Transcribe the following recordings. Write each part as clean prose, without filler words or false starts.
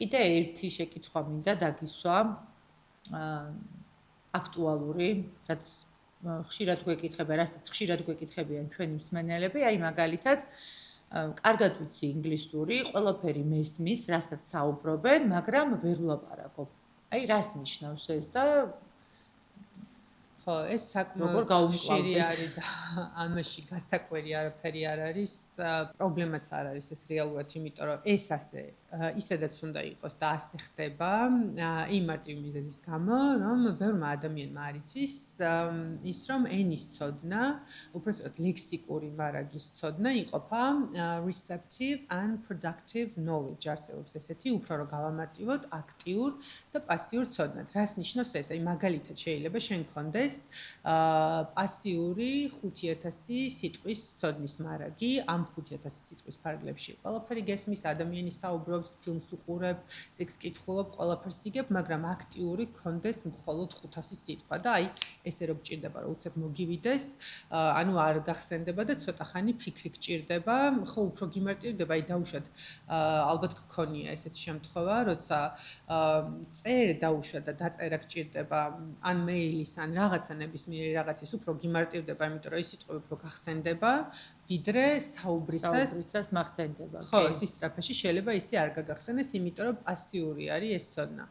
კიდე ერთი შეკითხვა მინდა დაგისვა აქტუალური, რაც ხშირად გვეკითხება, რასაც ხშირად გვეკითხებიან ჩვენი მსმენელები, აი მაგალითად კარგად ვიცი ინგლისური, ყველაფერი მესმის, რასაც საუბრობენ, მაგრამ ვერ ვლაპარაკობ. აი რას ნიშნავს ეს და ხო, ეს როგორ საკმაოდ ხშირი გავუმკლავდით? არის და ამაში გასაკვირი არაფერი არ არის, პრობლემაც არ არის ეს რეალურად, იმიტომ რომ ეს ასე ისედაც უნდა იყოს და ასე ხდება იმ მარტივ მიზეზის გამო, რომ ბევრმა ადამიანმა არ იცის ის, რომ ენის ცოდნა, უბრალოდ ლექსიკური მარაგის ცოდნა იყოფა receptive and productive knowledge არსებობს ესეთი, უფრო რომ გავამარტივოთ აქტიურ და პასიურ ცოდნად. რას ნიშნავს ეს? აი მაგალითად შეიძლება შენ გქონდეს პასიური 5000 სიტყვის ცოდნის მარაგი, ამ 5000 სიტყვის ფარგლებში ყველაფერი გესმის, ადამიანი საუბრობს, ფილმს უყურებ, წიგნს კითხულობ, ყველაფერს იგებ, მაგრამ აქტიური გქონდეს მხოლოდ 500 სიტყვა და აი ესე რომ გჭირდება რომ უცებ მოგივიდეს, ანუ არ გახსენდება და ცოტა ხანი ფიქრი გჭირდება, ხო უფრო გიმარტივდება, აი დაუშვათ ალბათ გქონია ესეთი შემთხვევა, როცა წერ დაუშვა და დაწერა გჭირდება ან მეილის ან რაღაცა ნებისმიერი რაღაცის უფრო გიმარტივდება, იმიტომ რომ ის სიტყვები უფრო გახსენდება, ვიდრე საუბრისას მახსენდება. ხო, სისწრაფეში შეიძლება ისე არ გაგახსენდეს, იმიტომ რომ პასიური არის ეს ცოდნა.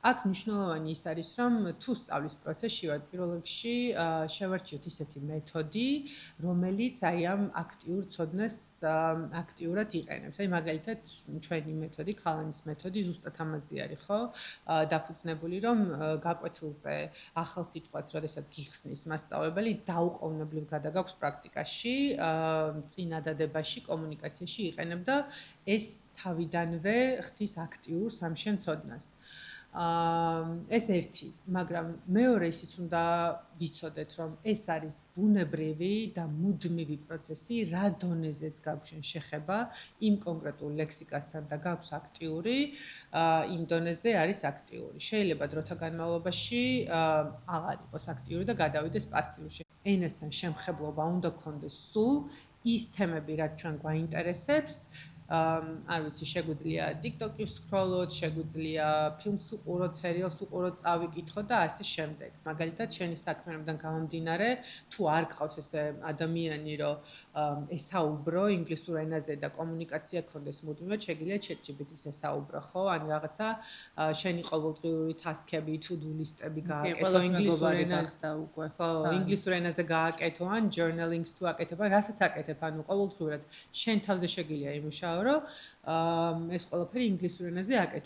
აქ მნიშვნელოვანი ის არის, რომ თუ სწავლის პროცესში ვარ, პირველ რიგში შევარჩიოთ ისეთი მეთოდი, რომელიც აი ამ აქტიურ ცოდნას აქტიურად იყენებს. აი მაგალითად, ჩვენი მეთოდი, ქალანის მეთოდი ზუსტად ამაზე არის, ხო? დაფუძნებული, რომ გაკვეთილზე ახალ სიტყვას, როდესაც გიხსნის მასწავლებელი, დაუყოვნებლივ გადაგაქვს პრაქტიკაში, წინადადებაში, კომუნიკაციაში იყენებ და ეს თავიდანვე ხდის აქტიურ სამშენ ცოდნას. ეს ერთი, მაგრამ მეორე ისიც უნდა ვიცოდეთ, რომ ეს არის ბუნებრივი და მუდმივი პროცესი, რა დონეზეც გაგვშენ შეხება იმ კონკრეტულ ლექსიკასთან და გაქვს აქტიური, იმ დონეზე არის აქტიური. შეიძლება დროთა განმავლობაში აღარ იყოს აქტიური და გადავიდეს პასიურში. ენასთან შემხებლობა უნდა გქონდეს სულ ის თემები, რაც ჩვენ გვაინტერესებს, არ ვიცი, შეგვიძლია TikTok-ი სკროლოთ, შეგვიძლია ფილმს უყუროთ, სერიალს უყუროთ, წავიკითხოთ და ასე შემდეგ. მაგალითად, შენი საქმიანობიდან გამომდინარე, თუ არ გყავს ესე ადამიანი, რომ ესაუბრო ინგლისურ ენაზე და კომუნიკაცია გქონდეს მუდმივად, შეგიძლია ChatGPT-ს ესაუბრო, ხო? ან რაღაცა შენი ყოველდღიური task-ები, to-do list-ები გააკეთო ინგლისურ ენაზე უკვე. ხო, ინგლისურ ენაზე გააკეთო ან journaling-ს თუ აკეთებ, რასაც აკეთებ, ანუ ყოველდღურად შენ თავზე შეგიძლია იმუშაო, რომ ეს ყველაფერი ინგლისურ ენაზე აკეთო.